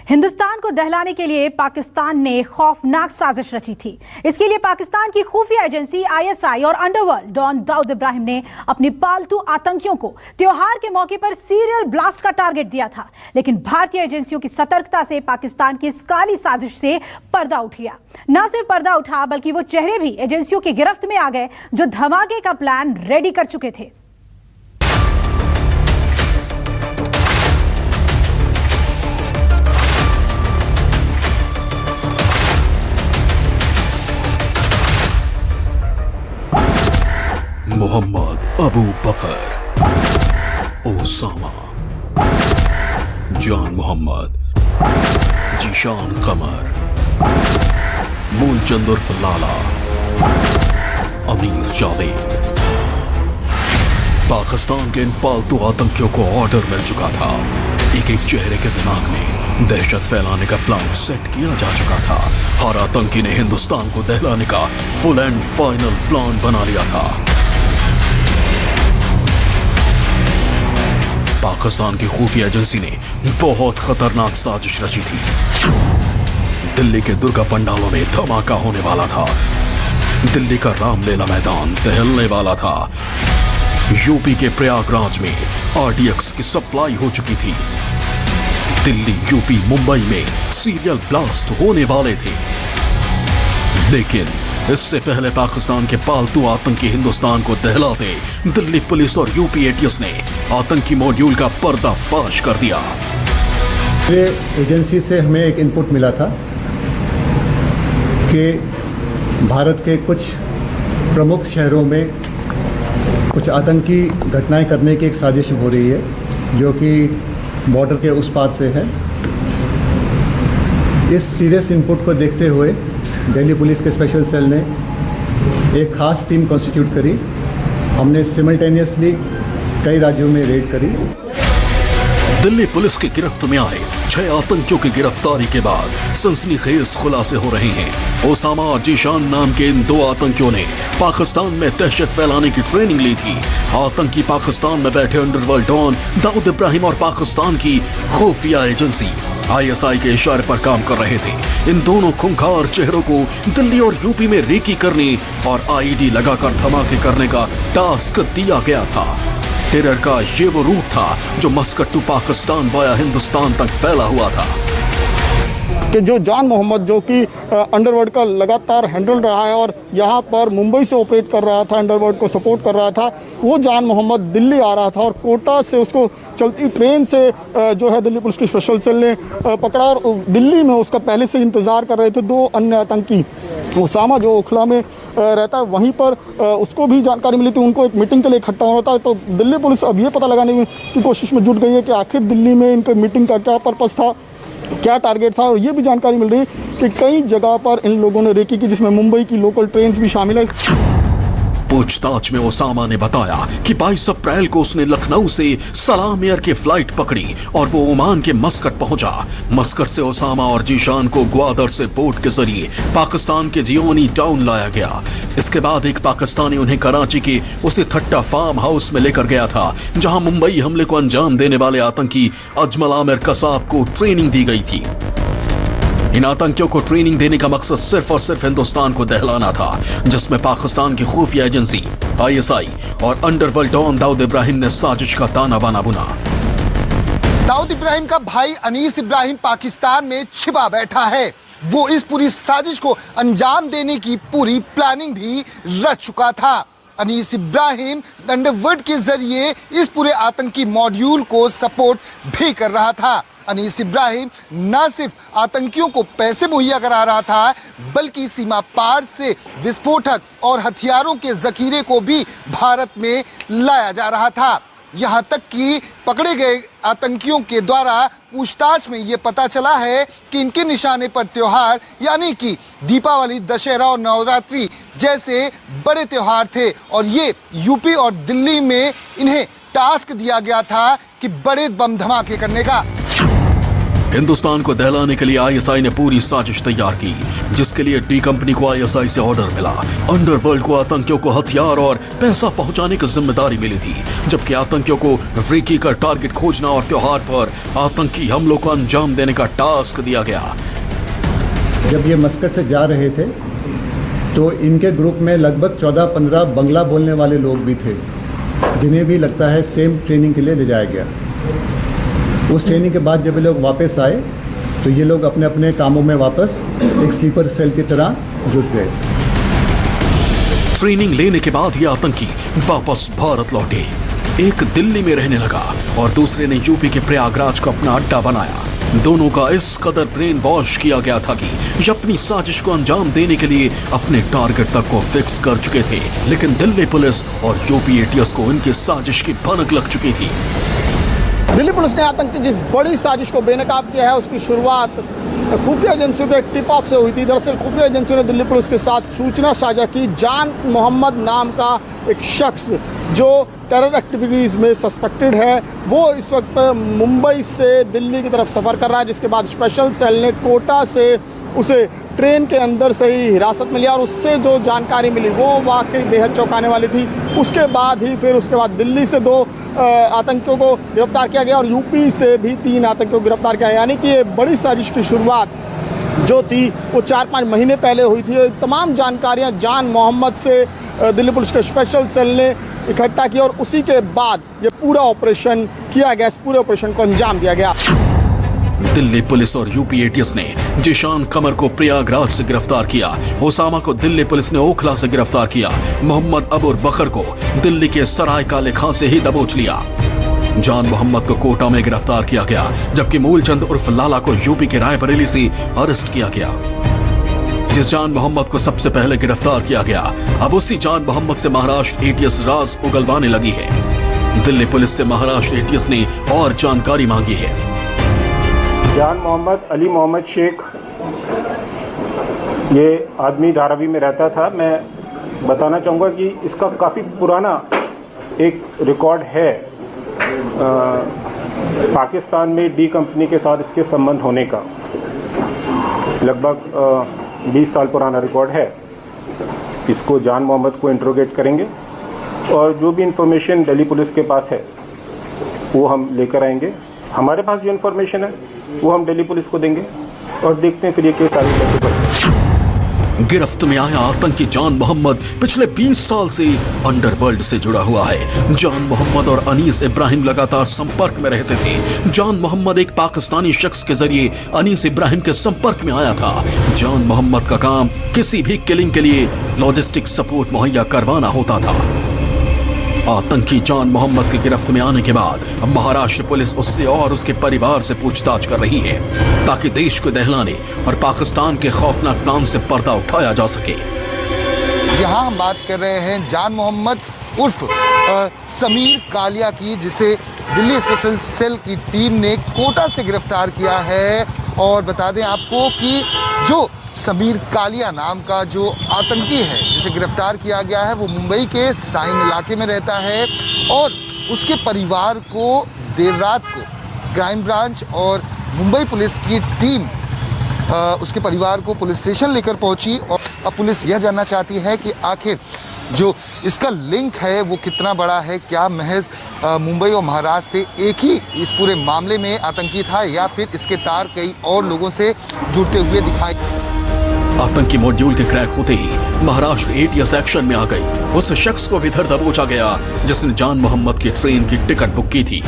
हिंदुस्तान को दहलाने के लिए पाकिस्तान ने खौफनाक साजिश रची थी। इसके लिए पाकिस्तान की खुफिया एजेंसी आईएसआई और अंडरवर्ल्ड डॉन दाऊद इब्राहिम ने अपने पालतू आतंकियों को त्योहार के मौके पर सीरियल ब्लास्ट का टारगेट दिया था। लेकिन भारतीय एजेंसियों की सतर्कता से पाकिस्तान की इस काली साजिश से पर्दा उठ गया। न सिर्फ पर्दा उठा बल्कि वो चेहरे भी एजेंसियों की गिरफ्त में आ गए जो धमाके का प्लान रेडी कर चुके थे। मोहम्मद अबू बकर, ओसामा, जान मोहम्मद, जीशान कमर, मूलचंद उर्फ लाला, अमीर जावेद। पाकिस्तान के इन पालतू आतंकियों को ऑर्डर मिल चुका था। एक एक चेहरे के दिमाग में दहशत फैलाने का प्लान सेट किया जा चुका था। हर आतंकी ने हिंदुस्तान को दहलाने का फुल एंड फाइनल प्लान बना लिया था। पाकिस्तान की खुफिया एजेंसी ने बहुत खतरनाक साजिश रची थी। दिल्ली के दुर्गा पंडालों में धमाका होने वाला था। दिल्ली का रामलीला मैदान दहलने वाला था। यूपी के प्रयागराज में आरडीएक्स की सप्लाई हो चुकी थी। दिल्ली, यूपी, मुंबई में सीरियल ब्लास्ट होने वाले थे। लेकिन इससे पहले पाकिस्तान के पालतू आतंकी हिंदुस्तान को दहलाते दिल्ली पुलिस और यूपी एटीएस ने आतंकी मॉड्यूल का पर्दाफाश कर दिया। एजेंसी से हमें एक इनपुट मिला था कि भारत के कुछ प्रमुख शहरों में कुछ आतंकी घटनाएं करने की एक साजिश हो रही है जो कि बॉर्डर के उस पार से है। इस सीरियस इनपुट को देखते हुए दिल्ली पुलिस के स्पेशल सेल ने एक खास टीम कॉन्स्टिट्यूट करी। हमने सिमल्टेनियसली कई राज्यों में रेड करी। दिल्ली पुलिस की गिरफ्त में आए 6 आतंकियों की गिरफ्तारी के बाद सनसनीखेज खुलासे हो रहे हैं। ओसामा और जीशान नाम के इन 2 आतंकियों ने पाकिस्तान में दहशत फैलाने की ट्रेनिंग ली थी। आतंकी पाकिस्तान में बैठे अंडरवर्ल्ड डॉन दाऊद इब्राहिम और पाकिस्तान की खुफिया एजेंसी आईएसआई के इशारे पर काम कर रहे थे। इन दोनों खूंखार चेहरों को दिल्ली और यूपी में रेकी करने और आईडी लगाकर धमाके करने का टास्क दिया गया था। टेरर का ये वो रूप था जो Muscat to Pakistan via Hindustan तक फैला हुआ था। कि जो जान मोहम्मद जो कि अंडरवर्ल्ड का लगातार हैंडल रहा है और यहाँ पर मुंबई से ऑपरेट कर रहा था, अंडरवर्ल्ड को सपोर्ट कर रहा था, वो जान मोहम्मद दिल्ली आ रहा था और कोटा से उसको चलती ट्रेन से जो है दिल्ली पुलिस की स्पेशल सेल ने पकड़ा और दिल्ली में उसका पहले से इंतज़ार कर रहे थे 2 अन्य आतंकी। ओसामा जो ओखला में रहता है वहीं पर उसको भी जानकारी मिली थी। उनको एक मीटिंग के लिए इकट्ठा होना था। तो दिल्ली पुलिस अब ये पता लगाने की कोशिश में जुट गई है कि आखिर दिल्ली में इनका मीटिंग का क्या पर्पस था, क्या टारगेट था। और ये भी जानकारी मिल रही है कि कई जगह पर इन लोगों ने रेकी की जिसमें मुंबई की लोकल ट्रेन्स भी शामिल है। पूछताछ में ओसामा ने बताया कि 22 अप्रैल को उसने लखनऊ से सलाम एयर की फ्लाइट पकड़ी और वो ओमान के मस्कट पहुंचा। मस्कट से ओसामा और जीशान को ग्वादर से बोट के जरिए पाकिस्तान के जियोनी टाउन लाया गया। इसके बाद एक पाकिस्तानी उन्हें कराची के उसी थट्टा फार्म हाउस में लेकर गया था जहां मुंबई हमले को अंजाम देने वाले आतंकी अजमल आमिर कसाब को ट्रेनिंग दी गई थी। इन आतंकियों को ट्रेनिंग देने का मकसद सिर्फ और सिर्फ हिंदुस्तान को दहलाना था, जिसमें पाकिस्तान की खुफिया एजेंसी आईएसआई और अंडरवर्ल्ड डॉन दाऊद इब्राहिम ने साजिश का ताना बाना बुना। दाऊद इब्राहिम का भाई अनीस इब्राहिम पाकिस्तान में छिपा बैठा है। वो इस पूरी साजिश को अंजाम देने की पूरी प्लानिंग भी रच चुका था। अनीस इब्राहिम अंडरवर्ल्ड के जरिए इस पूरे आतंकी मॉड्यूल को सपोर्ट भी कर रहा था। अनीस इब्राहिम न सिर्फ आतंकियों को पैसे मुहैया करा रहा था बल्कि सीमा पार से विस्फोटक और हथियारों के जखीरे को भी भारत में लाया जा रहा था। यहाँ तक कि पकड़े गए आतंकियों के द्वारा पूछताछ में ये पता चला है कि इनके निशाने पर त्योहार यानी कि दीपावली, दशहरा और नवरात्रि जैसे बड़े त्योहार थे और ये यूपी और दिल्ली में इन्हें टास्क दिया गया था कि बड़े बम धमाके करने का। हिंदुस्तान को दहलाने के लिए आईएसआई ने पूरी साजिश तैयार की, जिसके लिए डी कंपनी को आईएसआई से ऑर्डर मिला। अंडरवर्ल्ड को आतंकियों को हथियार और पैसा पहुंचाने की जिम्मेदारी मिली थी, जबकि आतंकियों को रेकी का टारगेट खोजना और त्योहार पर आतंकी हमलों को अंजाम देने का टास्क दिया गया। जब ये मस्कट से जा रहे थे तो इनके ग्रुप में लगभग 14-15 बंगला बोलने वाले लोग भी थे, जिन्हें भी लगता है सेम ट्रेनिंग के लिए ले जाया गया। उस ट्रेनिंग के बाद जब ये लोग वापस आए तो ये लोग अपने अपने कामों में वापस एक स्लीपर सेल की तरह जुट गए। ट्रेनिंग लेने के बाद ये आतंकी वापस भारत लौटे। एक दिल्ली में रहने लगा और दूसरे ने यूपी के प्रयागराज को अपना अड्डा बनाया। दोनों का इस कदर ब्रेन वॉश किया गया था कि ये अपनी साजिश को अंजाम देने के लिए अपने टारगेट तक को फिक्स कर चुके थे, लेकिन दिल्ली पुलिस और यूपी एटीएस को इनकी साजिश की भनक लग चुकी थी। दिल्ली पुलिस ने आतंकी जिस बड़ी साजिश को बेनकाब किया है, उसकी शुरुआत खुफिया एजेंसियों के टिप ऑफ से हुई थी। दरअसल खुफिया एजेंसियों ने दिल्ली पुलिस के साथ सूचना साझा की। जान मोहम्मद नाम का एक शख्स जो टेरर एक्टिविटीज़ में सस्पेक्टेड है, वो इस वक्त मुंबई से दिल्ली की तरफ सफ़र कर रहा है, जिसके बाद स्पेशल सेल ने कोटा से उसे ट्रेन के अंदर से ही हिरासत में लिया और उससे जो जानकारी मिली वो वाकई बेहद चौंकाने वाली थी। उसके बाद उसके बाद दिल्ली से 2 आतंकियों को गिरफ्तार किया गया और यूपी से भी 3 आतंकियों को गिरफ्तार किया, यानी कि ये बड़ी साजिश की शुरुआत जो थी वो 4-5 महीने पहले हुई थी। तमाम जानकारियां जान मोहम्मद से दिल्ली पुलिस के स्पेशल सेल ने इकट्ठा की और उसी के बाद ये पूरा ऑपरेशन किया गया। इस पूरे ऑपरेशन को अंजाम दिया गया। दिल्ली पुलिस और यूपी एटीएस ने जिशान कमर को प्रयागराज से गिरफ्तार किया, ओसामा को दिल्ली पुलिस ने ओखला से गिरफ्तार किया, मोहम्मद अबुर बकर को दिल्ली के सराय काले खां से ही दबोच लिया। जान मोहम्मद को कोटा में गिरफ्तार किया गया, जबकि मूलचंद उर्फ लाला को यूपी के रायबरेली से अरेस्ट किया गया। जिस जान मोहम्मद को सबसे पहले गिरफ्तार किया गया, अब उसी जान मोहम्मद से महाराष्ट्र एटीएस राज उगलवाने लगी है। दिल्ली पुलिस से महाराष्ट्र एटीएस ने और जानकारी मांगी है। जान मोहम्मद अली मोहम्मद शेख, ये आदमी धारावी में रहता था। मैं बताना चाहूँगा कि इसका काफ़ी पुराना एक रिकॉर्ड है। पाकिस्तान में डी कंपनी के साथ इसके संबंध होने का लगभग 20 साल पुराना रिकॉर्ड है। इसको जान मोहम्मद को इंट्रोगेट करेंगे और जो भी इंफॉर्मेशन दिल्ली पुलिस के पास है वो हम लेकर आएंगे। हमारे पास जो इंफॉर्मेशन है वो हम दिल्ली पुलिस को देंगे और देखते हैं फिर ये केस आगे कैसे बढ़ता है। गिरफ्त में आया आतंकी जान मोहम्मद पिछले 20 साल से अंडरवर्ल्ड से जुड़ा हुआ है। जान मोहम्मद और अनीस इब्राहिम लगातार संपर्क में रहते थे। जान मोहम्मद एक पाकिस्तानी शख्स के जरिए अनीस इब्राहिम के संपर्क में आया था। जान मोहम्मद का काम किसी भी किलिंग के लिए लॉजिस्टिक सपोर्ट मुहैया करवाना होता था। आतंकी जान मोहम्मद की गिरफ्त में आने के बाद अब महाराष्ट्र पुलिस उससे और उसके परिवार से पूछताछ कर रही है, ताकि देश को दहलाने और पाकिस्तान के खौफनाक प्लान से पर्दा उठाया जा सके। यहाँ हम बात कर रहे हैं जान मोहम्मद उर्फ समीर कालिया की, जिसे दिल्ली स्पेशल सेल की टीम ने कोटा से गिरफ्तार किया है। और बता दें आपको कि जो समीर कालिया नाम का जो आतंकी है जिसे गिरफ्तार किया गया है, वो मुंबई के साइन इलाके में रहता है और उसके परिवार को देर रात को क्राइम ब्रांच और मुंबई पुलिस की टीम उसके परिवार को पुलिस स्टेशन लेकर पहुंची। और अब पुलिस यह जानना चाहती है कि आखिर जो इसका लिंक है वो कितना बड़ा है। क्या महज मुंबई और महाराष्ट्र से एक ही इस पूरे मामले में आतंकी था या फिर इसके तार कई और लोगों से जुड़ते हुए दिखाई। आतंकी मॉड्यूल के क्रैक होते ही महाराष्ट्र एटीएस एक्शन में आ गई। उस शख्स को भी धर दबोचा गया जिसने जान मोहम्मद की ट्रेन की टिकट बुक की थी।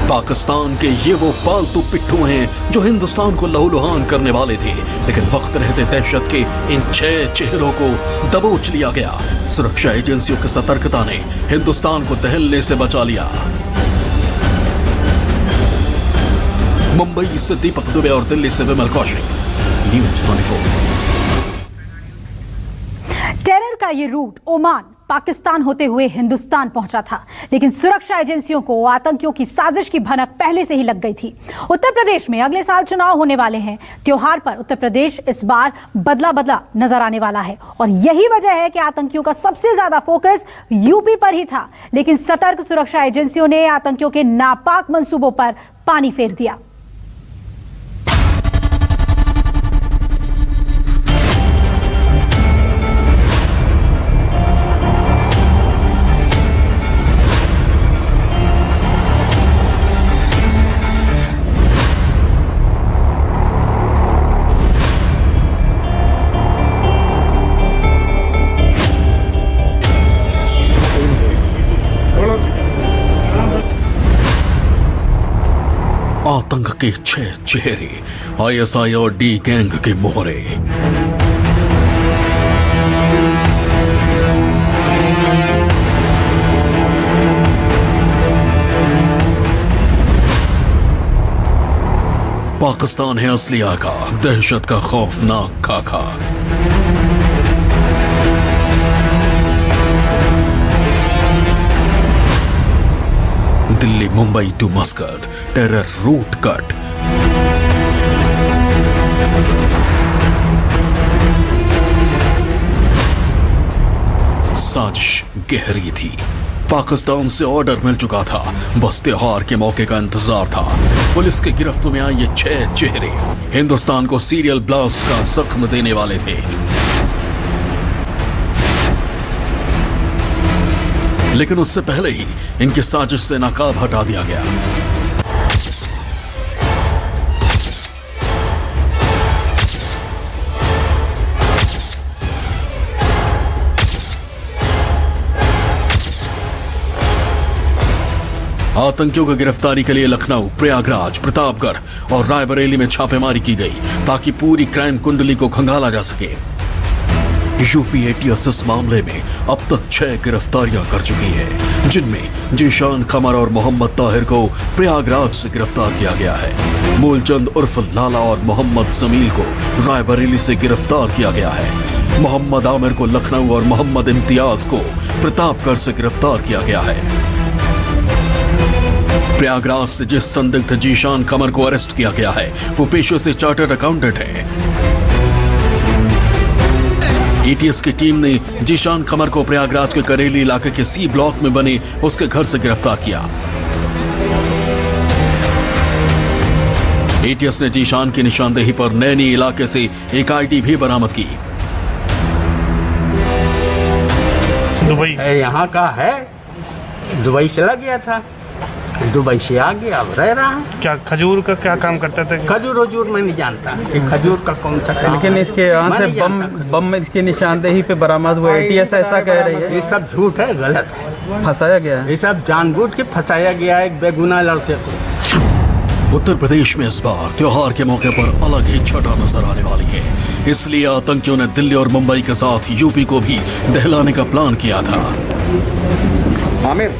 पाकिस्तान के ये वो पालतू पिट्ठू हैं जो हिंदुस्तान को लहूलुहान करने वाले थे, लेकिन वक्त रहते दहशत के इन 6 चेहरों को दबोच लिया गया। सुरक्षा एजेंसियों की सतर्कता ने हिंदुस्तान को दहलने से बचा लिया। मुंबई से दीपक दुबे और दिल्ली से विमल कौशिक, न्यूज़ 24। टेरर का ये रूट ओमान, पाकिस्तान होते हुए हिंदुस्तान पहुंचा था, लेकिन सुरक्षा एजेंसियों को आतंकियों की साजिश की भनक पहले से ही लग गई थी। उत्तर प्रदेश में अगले साल चुनाव होने वाले हैं। त्योहार पर उत्तर प्रदेश इस बार बदला नजर आने वाला है और यही वजह है कि आतंकियों का सबसे ज्यादा फोकस यूपी पर ही था, लेकिन सतर्क सुरक्षा एजेंसियों ने आतंकियों के नापाक मंसूबों पर पानी फेर दिया। आतंक के 6 चेहरे, आईएसआई और डी गैंग के मोहरे। पाकिस्तान है असली आका, दहशत का खौफनाक खाका। Delhi Mumbai to Muscat, terror route cut. साजिश गहरी थी। पाकिस्तान से ऑर्डर मिल चुका था, बस त्योहार के मौके का इंतजार था। पुलिस की गिरफ्त में आए ये 6 चेहरे हिंदुस्तान को सीरियल ब्लास्ट का जख्म देने वाले थे। लेकिन उससे पहले ही इनकी साजिश से नकाब हटा दिया गया। आतंकियों की गिरफ्तारी के लिए लखनऊ, प्रयागराज, प्रतापगढ़ और रायबरेली में छापेमारी की गई ताकि पूरी क्राइम कुंडली को खंगाला जा सके। यूपी एटीएस इस मामले में अब तक 6 गिरफ्तारियां कर चुकी है, जिनमें जीशान कमर और मोहम्मद ताहिर को प्रयागराज से गिरफ्तार किया गया है। मूलचंद उर्फ लाला और मोहम्मद जमील को रायबरेली से गिरफ्तार किया गया है। मोहम्मद आमिर को लखनऊ और मोहम्मद इम्तियाज को प्रतापगढ़ से गिरफ्तार किया गया है। प्रयागराज से जिस संदिग्ध जीशान कमर को अरेस्ट किया गया है वो पेशे से चार्टर्ड अकाउंटेंट है। एटीएस की टीम ने जीशान कमर को प्रयागराज के करेली इलाके के सी ब्लॉक में बने उसके घर से गिरफ्तार किया। एटीएस ने जीशान की निशानदेही पर नैनी इलाके से एक आईडी भी बरामद की। दुबई यहाँ का है, दुबई चला गया था, दुबई से आ गया, अब रह रहा है। क्या खजूर का क्या काम करता था? खजूर वजूर मैं नहीं जानता कि खजूर का कौन सा काम। लेकिन इसके यहाँ से बम में इसकी निशानदेही पे बरामद हुआ। एटीएस ऐसा कह रही है। ये सब झूठ है, गलत है, फंसाया गया है। ये सब जानबूझ के फंसाया गया है एक बेगुनाह लड़के को। उत्तर प्रदेश में इस बार त्योहार के मौके पर अलग ही छटा नजर आने वाली है, इसलिए आतंकियों ने दिल्ली और मुंबई के साथ यूपी को भी दहलाने का प्लान किया था। आमिर,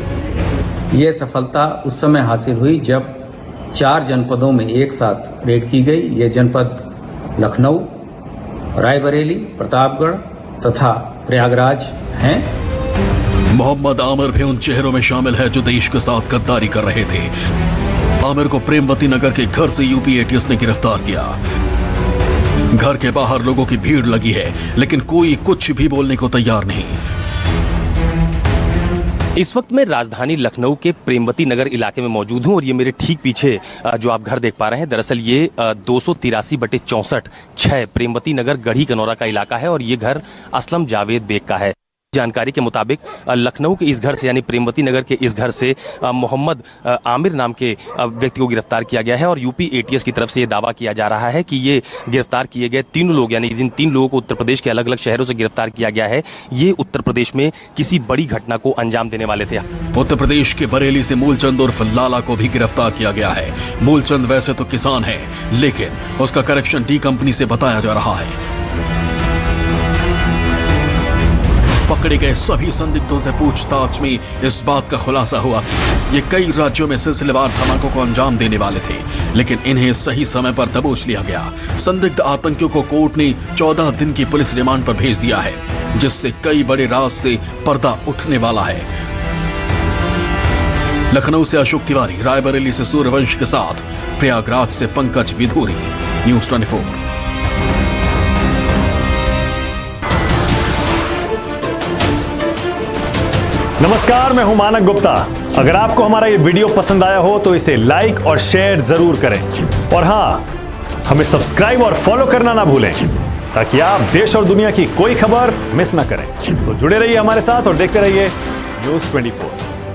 ये सफलता उस समय हासिल हुई जब 4 जनपदों में एक साथ रेड की गई। ये जनपद लखनऊ, रायबरेली, प्रतापगढ़ तथा प्रयागराज हैं। मोहम्मद आमिर भी उन चेहरों में शामिल है जो देश के साथ गद्दारी कर रहे थे। आमिर को प्रेमवती नगर के घर से यूपी एटीएस ने गिरफ्तार किया। घर के बाहर लोगों की भीड़ लगी है, लेकिन कोई कुछ भी बोलने को तैयार नहीं। इस वक्त मैं राजधानी लखनऊ के प्रेमवती नगर इलाके में मौजूद हूं और ये मेरे ठीक पीछे जो आप घर देख पा रहे हैं, दरअसल ये 283/64 6 प्रेमवती नगर गढ़ी कनौरा का इलाका है और ये घर असलम जावेद बेग का है। जानकारी के मुताबिक लखनऊ के इस घर से यानी प्रेमवती नगर के इस घर से मोहम्मद आमिर नाम के व्यक्ति को गिरफ्तार किया गया है और यूपी एटीएस की तरफ से ये दावा किया जा रहा है कि ये गिरफ्तार किए गए 3 लोग यानी जिन 3 लोगों को उत्तर प्रदेश के अलग अलग शहरों से गिरफ्तार किया गया है, ये उत्तर प्रदेश में किसी बड़ी घटना को अंजाम देने वाले थे। उत्तर प्रदेश के बरेली से मूलचंद उर्फ लाला को भी गिरफ्तार किया गया है। मूलचंद वैसे तो किसान है, लेकिन उसका कनेक्शन डी कंपनी से बताया जा रहा है। पकड़े गए सभी संदिग्धों से पूछताछ में इस बात का खुलासा हुआ कि ये कई राज्यों में सिलसिलेवार धमाकों को अंजाम देने वाले थे, लेकिन इन्हें सही समय पर दबोच लिया गया। संदिग्ध आतंकियों को कोर्ट ने 14 दिन की पुलिस रिमांड पर भेज दिया है, जिससे कई बड़े राज से पर्दा उठने वाला है। लखनऊ से अशोक तिवारी, रायबरेली से सूर्यवंश के साथ प्रयागराज से पंकज विधूरी, न्यूज़ 24। नमस्कार, मैं हूं मानक गुप्ता। अगर आपको हमारा ये वीडियो पसंद आया हो तो इसे लाइक और शेयर जरूर करें, और हां, हमें सब्सक्राइब और फॉलो करना ना भूलें ताकि आप देश और दुनिया की कोई खबर मिस ना करें। तो जुड़े रहिए हमारे साथ और देखते रहिए न्यूज़ 24।